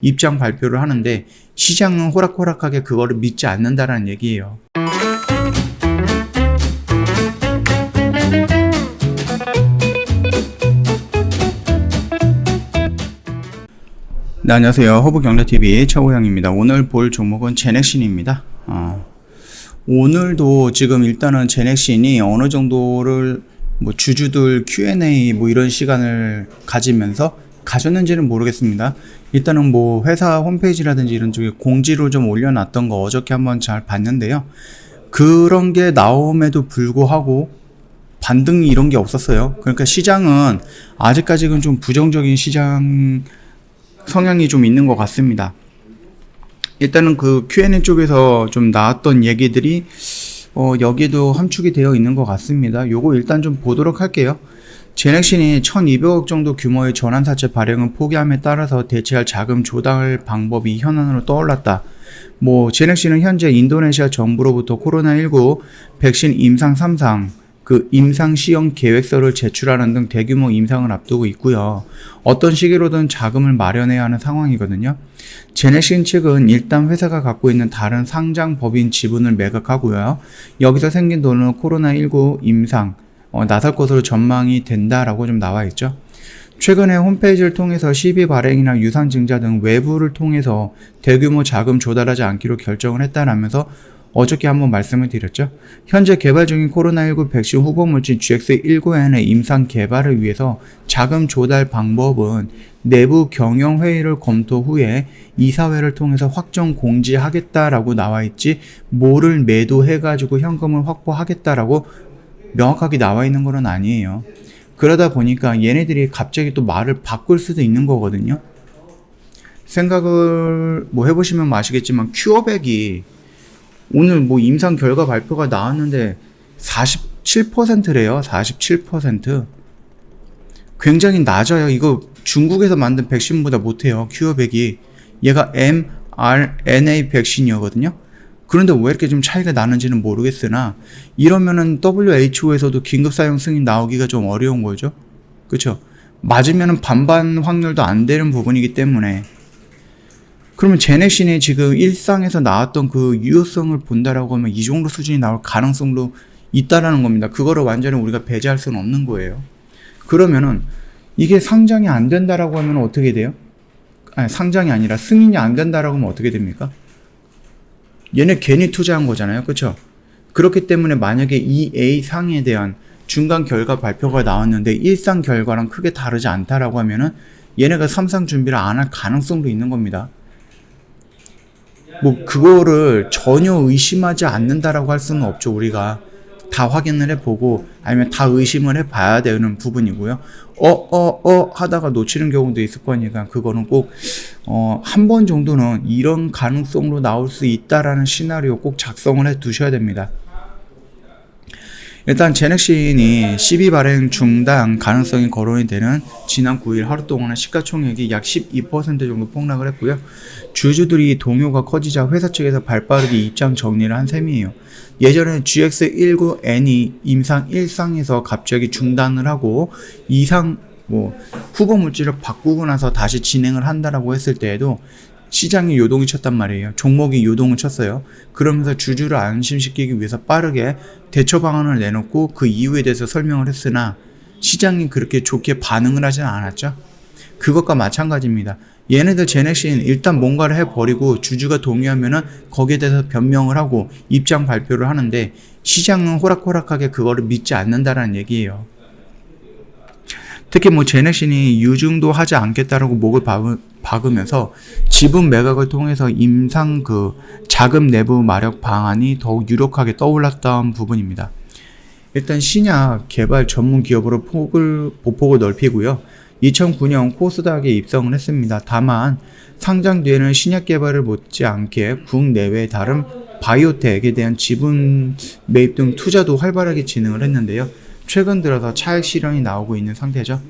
입장 발표를 하는데 시장은 호락호락하게 그거를 믿지 않는다라는 얘기예요. 네, 안녕하세요. 허브경제TV 최호영입니다. 오늘 볼 종목은 제넥신입니다. 오늘도 지금 일단은 제넥신이 어느 정도를 주주들 Q&A 이런 시간을 가졌는지는 모르겠습니다. 일단은 회사 홈페이지라든지 이런 쪽에 공지로 좀 올려놨던 거 어저께 한번 잘 봤는데요. 그런 게 나옴에도 불구하고 반등이 이런 게 없었어요. 그러니까 시장은 아직까지는 좀 부정적인 시장 성향이 좀 있는 것 같습니다. 일단은 그 Q&A 쪽에서 좀 나왔던 얘기들이 여기에도 함축이 되어 있는 것 같습니다. 요거 일단 좀 보도록 할게요. 제넥신이 1200억 정도 규모의 전환사채 발행을 포기함에 따라서 대체할 자금 조달 방법이 현안으로 떠올랐다. 제넥신은 현재 인도네시아 정부로부터 코로나19 백신 임상 3상 임상 시험 계획서를 제출하는 등 대규모 임상을 앞두고 있고요. 어떤 시기로든 자금을 마련해야 하는 상황이거든요. 제넥신 측은 일단 회사가 갖고 있는 다른 상장 법인 지분을 매각하고요. 여기서 생긴 돈은 코로나19 임상 나설 것으로 전망이 된다라고 좀 나와 있죠. 최근에 홈페이지를 통해서 시비 발행이나 유상증자 등 외부를 통해서 대규모 자금 조달하지 않기로 결정을 했다라면서 어저께 한번 말씀을 드렸죠. 현재 개발 중인 코로나19 백신 후보물질 GX19N의 임상 개발을 위해서 자금 조달 방법은 내부 경영회의를 검토 후에 이사회를 통해서 확정 공지하겠다라고 나와 있지 뭐를 매도해가지고 현금을 확보하겠다라고 명확하게 나와 있는 건 아니에요. 그러다 보니까 얘네들이 갑자기 또 말을 바꿀 수도 있는 거거든요. 생각을 해보시면 아시겠지만 큐어백이 오늘 임상 결과 발표가 나왔는데 47%래요. 47%. 굉장히 낮아요. 이거 중국에서 만든 백신보다 못해요. 큐어백이. 얘가 mRNA 백신이거든요. 그런데 왜 이렇게 좀 차이가 나는지는 모르겠으나 이러면은 WHO에서도 긴급 사용 승인 나오기가 좀 어려운 거죠. 그렇죠? 맞으면은 반반 확률도 안 되는 부분이기 때문에 그러면 제넥신이 지금 일상에서 나왔던 그 유효성을 본다라고 하면 이 정도 수준이 나올 가능성도 있다라는 겁니다. 그거를 완전히 우리가 배제할 수는 없는 거예요. 그러면은 이게 상장이 안 된다라고 하면 어떻게 돼요? 아니, 상장이 아니라 승인이 안 된다라고 하면 어떻게 됩니까? 얘네 괜히 투자한 거잖아요. 그렇죠? 그렇기 때문에 만약에 이 A상에 대한 중간 결과 발표가 나왔는데 1상 결과랑 크게 다르지 않다라고 하면은 얘네가 3상 준비를 안 할 가능성도 있는 겁니다. 그거를 전혀 의심하지 않는다라고 할 수는 없죠. 우리가 다 확인을 해보고 아니면 다 의심을 해봐야 되는 부분이고요. 하다가 놓치는 경우도 있을 거니까 그거는 꼭 한 번 정도는 이런 가능성으로 나올 수 있다라는 시나리오 꼭 작성을 해 두셔야 됩니다. 일단 제넥신이 시비 발행 중단 가능성이 거론이 되는 지난 9일 하루 동안의 시가총액이 약 12% 정도 폭락을 했고요. 주주들이 동요가 커지자 회사 측에서 발빠르게 입장 정리를 한 셈이에요. 예전에 GX19N이 임상 1상에서 갑자기 중단을 하고 2상 후보 물질을 바꾸고 나서 다시 진행을 한다라고 했을 때에도 시장이 요동이 쳤단 말이에요. 종목이 요동을 쳤어요. 그러면서 주주를 안심시키기 위해서 빠르게 대처 방안을 내놓고 그 이유에 대해서 설명을 했으나 시장이 그렇게 좋게 반응을 하지는 않았죠. 그것과 마찬가지입니다. 얘네들 제넥신 일단 뭔가를 해버리고 주주가 동의하면은 거기에 대해서 변명을 하고 입장 발표를 하는데 시장은 호락호락하게 그거를 믿지 않는다라는 얘기예요. 특히 제넥신이 유증도 하지 않겠다라고 목을 박으면서 지분 매각을 통해서 임상 자금 내부 마력 방안이 더욱 유력하게 떠올랐던 부분입니다. 일단 신약 개발 전문 기업으로 보폭을 넓히고요. 2009년 코스닥에 입성을 했습니다. 다만 상장 뒤에는 신약 개발을 못지않게 국내외 다른 바이오텍에 대한 지분 매입 등 투자도 활발하게 진행을 했는데요. 최근 들어서 차익 실현이 나오고 있는 상태죠.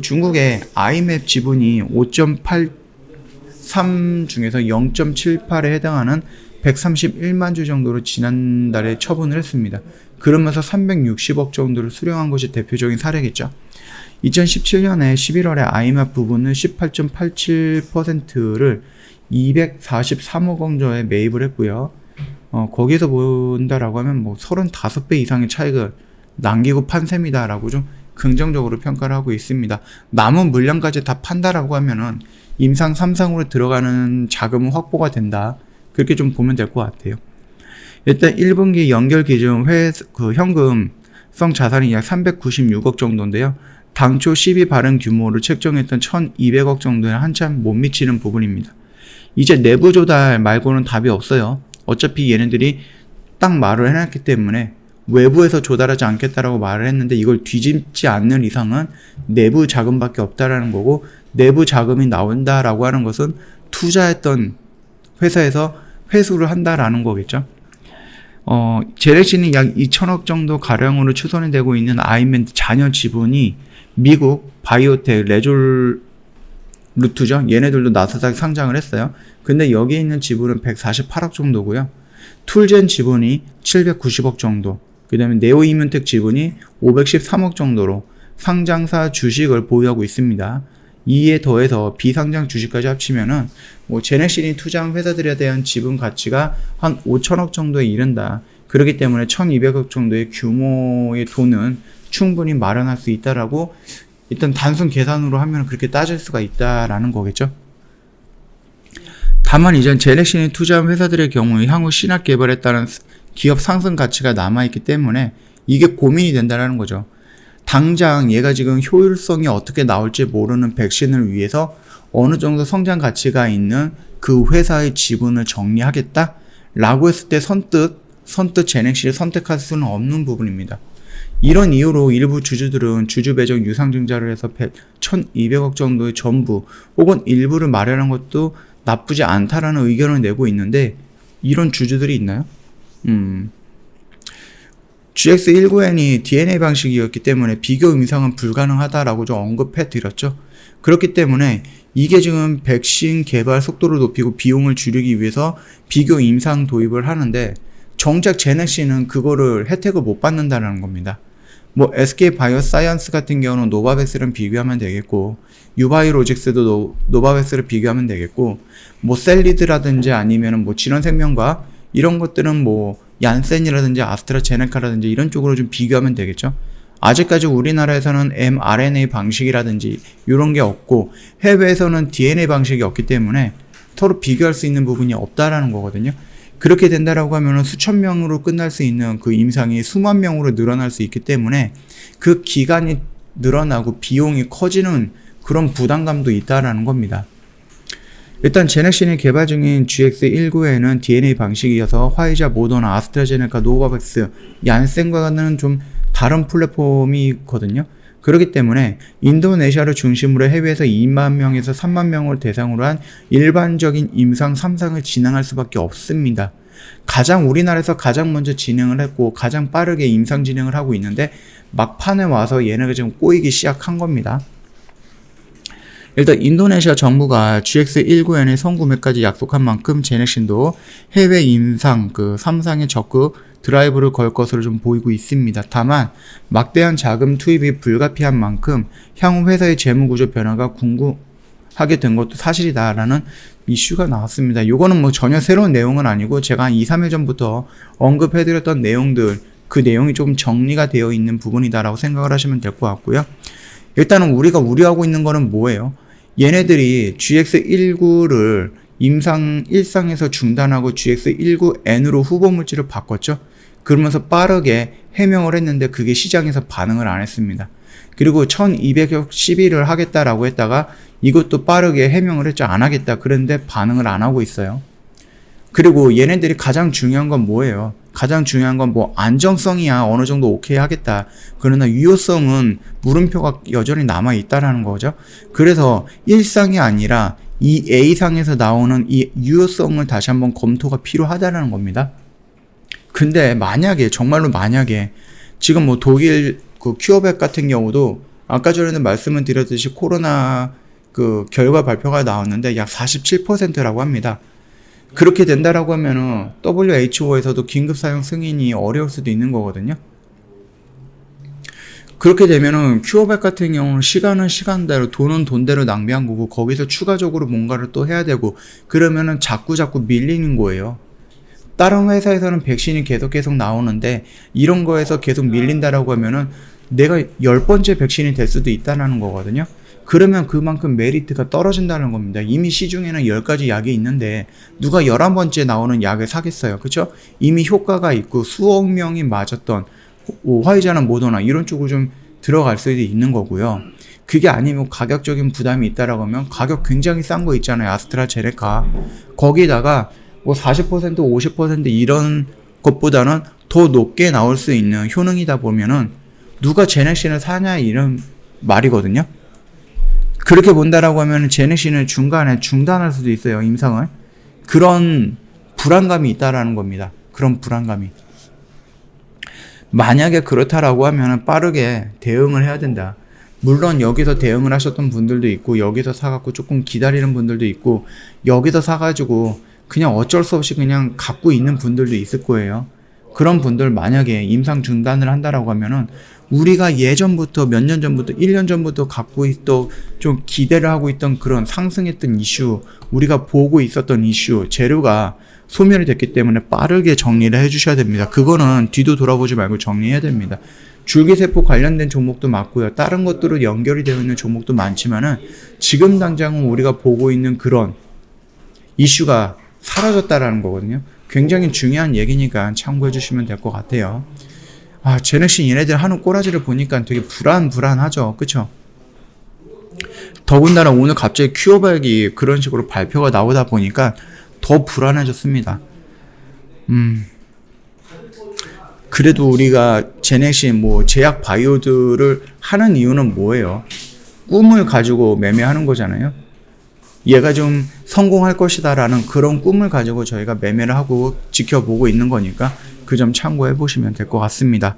중국의 IMF 지분이 5.83 중에서 0.78에 해당하는 131만 주 정도로 지난달에 처분을 했습니다. 그러면서 360억 정도를 수령한 것이 대표적인 사례겠죠. 2017년에 11월에 IMF 부분은 18.87%를 243억 원조에 매입을 했고요. 거기서 본다라고 하면 뭐 35배 이상의 차익을 남기고 판 셈이다라고 좀 긍정적으로 평가를 하고 있습니다. 남은 물량까지 다 판다라고 하면은 임상 3상으로 들어가는 자금은 확보가 된다. 그렇게 좀 보면 될 것 같아요. 일단 1분기 연결 기준 현금성 자산이 약 396억 정도인데요. 당초 12 발행 규모를 책정했던 1200억 정도에 한참 못 미치는 부분입니다. 이제 내부 조달 말고는 답이 없어요. 어차피 얘네들이 딱 말을 해놨기 때문에 외부에서 조달하지 않겠다라고 말을 했는데 이걸 뒤집지 않는 이상은 내부 자금밖에 없다라는 거고, 내부 자금이 나온다라고 하는 것은 투자했던 회사에서 회수를 한다라는 거겠죠. 제렉시는 약 2천억 정도 가량으로 추산이 되고 있는 아이멘트 자녀 지분이 미국 바이오텍 레졸루트죠. 얘네들도 나스닥 상장을 했어요. 근데 여기 있는 지분은 148억 정도고요. 툴젠 지분이 790억 정도, 그 다음에 네오이뮨텍 지분이 513억 정도로 상장사 주식을 보유하고 있습니다. 이에 더해서 비상장 주식까지 합치면은 뭐 제넥신이 투자한 회사들에 대한 지분 가치가 한 5천억 정도에 이른다. 그렇기 때문에 1200억 정도의 규모의 돈은 충분히 마련할 수 있다라고 일단 단순 계산으로 하면 그렇게 따질 수가 있다라는 거겠죠. 다만 이전 제넥신이 투자한 회사들의 경우에 향후 신약 개발에 따른 기업 상승 가치가 남아있기 때문에 이게 고민이 된다는 거죠. 당장 얘가 지금 효율성이 어떻게 나올지 모르는 백신을 위해서 어느 정도 성장 가치가 있는 그 회사의 지분을 정리하겠다? 라고 했을 때 선뜻 제넥신을 선택할 수는 없는 부분입니다. 이런 이유로 일부 주주들은 주주 배정 유상증자를 해서 1200억 정도의 전부 혹은 일부를 마련한 것도 나쁘지 않다라는 의견을 내고 있는데, 이런 주주들이 있나요? GX19N이 DNA 방식이었기 때문에 비교 임상은 불가능하다라고 좀 언급해 드렸죠. 그렇기 때문에 이게 지금 백신 개발 속도를 높이고 비용을 줄이기 위해서 비교 임상 도입을 하는데, 정작 제넥신은 그거를 혜택을 못 받는다는 겁니다. 뭐 SK 바이오사이언스 같은 경우는 노바백스랑 비교하면 되겠고, 유바이로직스도 노바백스를 비교하면 되겠고, 뭐 셀리드라든지 아니면은 뭐 진원생명과 이런 것들은 뭐 얀센이라든지 아스트라제네카라든지 이런 쪽으로 좀 비교하면 되겠죠. 아직까지 우리나라에서는 mRNA 방식이라든지 이런 게 없고 해외에서는 DNA 방식이 없기 때문에 서로 비교할 수 있는 부분이 없다라는 거거든요. 그렇게 된다라고 하면 수천 명으로 끝날 수 있는 그 임상이 수만 명으로 늘어날 수 있기 때문에 그 기간이 늘어나고 비용이 커지는 그런 부담감도 있다라는 겁니다. 일단 제넥신이 개발 중인 GX19에는 DNA 방식이어서 화이자, 모더나, 아스트라제네카, 노바백스, 얀센과는 좀 다른 플랫폼이 있거든요. 그렇기 때문에 인도네시아를 중심으로 해외에서 2만 명에서 3만 명을 대상으로 한 일반적인 임상 3상을 진행할 수밖에 없습니다. 우리나라에서 가장 먼저 진행을 했고 가장 빠르게 임상 진행을 하고 있는데 막판에 와서 얘네가 지금 꼬이기 시작한 겁니다. 일단 인도네시아 정부가 GX19N의 선구매까지 약속한 만큼 제넥신도 해외 임상 3상에 적극 드라이브를 걸 것으로 좀 보이고 있습니다. 다만 막대한 자금 투입이 불가피한 만큼 향후 회사의 재무구조 변화가 궁금하게 된 것도 사실이다라는 이슈가 나왔습니다. 이거는 뭐 전혀 새로운 내용은 아니고 제가 한 2-3일 전부터 언급해드렸던 내용들, 그 내용이 좀 정리가 되어 있는 부분이다라고 생각을 하시면 될 것 같고요. 일단은 우리가 우려하고 있는 거는 뭐예요? 얘네들이 GX19를 임상 1상에서 중단하고 GX19N으로 후보 물질을 바꿨죠. 그러면서 빠르게 해명을 했는데 그게 시장에서 반응을 안 했습니다. 그리고 1200억 시비를 하겠다라고 했다가 이것도 빠르게 해명을 했죠. 안 하겠다. 그런데 반응을 안 하고 있어요. 그리고 얘네들이 가장 중요한 건 뭐예요? 가장 중요한 건 뭐 안정성이야 어느 정도 오케이 하겠다. 그러나 유효성은 물음표가 여전히 남아 있다라는 거죠. 그래서 1상이 아니라 이 A상에서 나오는 이 유효성을 다시 한번 검토가 필요하다라는 겁니다. 근데 만약에 정말로 만약에 지금 뭐 독일 그 큐어백 같은 경우도 아까 전에는 말씀을 드렸듯이 코로나 그 결과 발표가 나왔는데 약 47%라고 합니다. 그렇게 된다라고 하면은 WHO에서도 긴급 사용 승인이 어려울 수도 있는 거거든요. 그렇게 되면은 큐어백 같은 경우는 시간은 시간대로 돈은 돈대로 낭비한 거고 거기서 추가적으로 뭔가를 또 해야 되고 그러면은 자꾸 밀리는 거예요. 다른 회사에서는 백신이 계속 나오는데 이런 거에서 계속 밀린다라고 하면은 내가 10번째 백신이 될 수도 있다는 거거든요. 그러면 그만큼 메리트가 떨어진다는 겁니다. 이미 시중에는 10가지 약이 있는데 누가 11번째 나오는 약을 사겠어요. 그쵸? 이미 효과가 있고 수억 명이 맞았던 화이자나 모더나 이런 쪽으로 좀 들어갈 수도 있는 거고요. 그게 아니면 가격적인 부담이 있다라고 하면 가격 굉장히 싼 거 있잖아요. 아스트라제네카. 거기다가 뭐 40%, 50% 이런 것보다는 더 높게 나올 수 있는 효능이다 보면은 누가 제넥신을 사냐 이런 말이거든요. 그렇게 본다라고 하면 제넥신을 중간에 중단할 수도 있어요. 임상을. 그런 불안감이 있다라는 겁니다. 그런 불안감이. 만약에 그렇다라고 하면 빠르게 대응을 해야 된다. 물론 여기서 대응을 하셨던 분들도 있고 여기서 사갖고 조금 기다리는 분들도 있고 여기서 사가지고 그냥 어쩔 수 없이 그냥 갖고 있는 분들도 있을 거예요. 그런 분들 만약에 임상 중단을 한다라고 하면은 우리가 예전부터 몇 년 전부터 1년 전부터 갖고 있던 좀 기대를 하고 있던 그런 상승했던 이슈 우리가 보고 있었던 이슈 재료가 소멸이 됐기 때문에 빠르게 정리를 해주셔야 됩니다. 그거는 뒤도 돌아보지 말고 정리해야 됩니다. 줄기세포 관련된 종목도 많고요. 다른 것들로 연결이 되어 있는 종목도 많지만은 지금 당장은 우리가 보고 있는 그런 이슈가 사라졌다라는 거거든요. 굉장히 중요한 얘기니까 참고해 주시면 될 것 같아요. 제넥신 얘네들 하는 꼬라지를 보니까 되게 불안하죠. 그쵸? 더군다나 오늘 갑자기 큐어백이 그런 식으로 발표가 나오다 보니까 더 불안해졌습니다. 그래도 우리가 제넥신 제약 바이오들을 하는 이유는 뭐예요? 꿈을 가지고 매매하는 거잖아요. 얘가 좀 성공할 것이다라는 그런 꿈을 가지고 저희가 매매를 하고 지켜보고 있는 거니까 그 점 참고해 보시면 될 것 같습니다.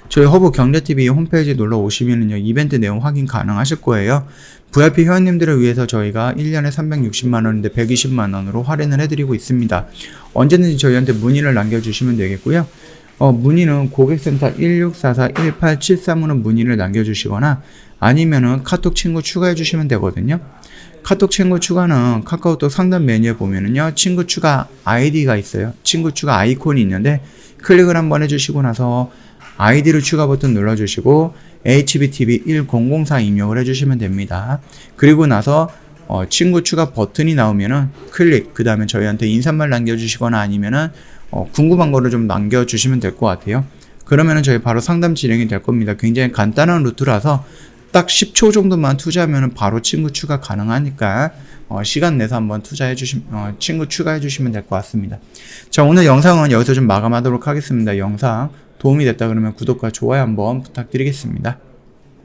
저희 허브 경제TV 홈페이지 놀러 오시면은요, 이벤트 내용 확인 가능하실 거예요. VIP 회원님들을 위해서 저희가 1년에 360만원인데 120만원으로 할인을 해드리고 있습니다. 언제든지 저희한테 문의를 남겨주시면 되겠고요. 문의는 고객센터 1644-1873으로 문의를 남겨주시거나 아니면은 카톡 친구 추가해 주시면 되거든요. 카톡 친구 추가는 카카오톡 상단 메뉴에 보면은요, 친구 추가 아이디가 있어요. 친구 추가 아이콘이 있는데 클릭을 한번 해주시고 나서 아이디를 추가 버튼 눌러주시고 HBTV1004 입력을 해주시면 됩니다. 그리고 나서 친구 추가 버튼이 나오면은 클릭, 그 다음에 저희한테 인사말 남겨주시거나 아니면은 궁금한 거를 좀 남겨주시면 될 것 같아요. 그러면은 저희 바로 상담 진행이 될 겁니다. 굉장히 간단한 루트라서 딱 10초 정도만 투자하면 바로 친구 추가 가능하니까 시간 내서 한번 친구 추가해 주시면 될 것 같습니다. 자, 오늘 영상은 여기서 좀 마감하도록 하겠습니다. 영상 도움이 됐다 그러면 구독과 좋아요 한번 부탁드리겠습니다.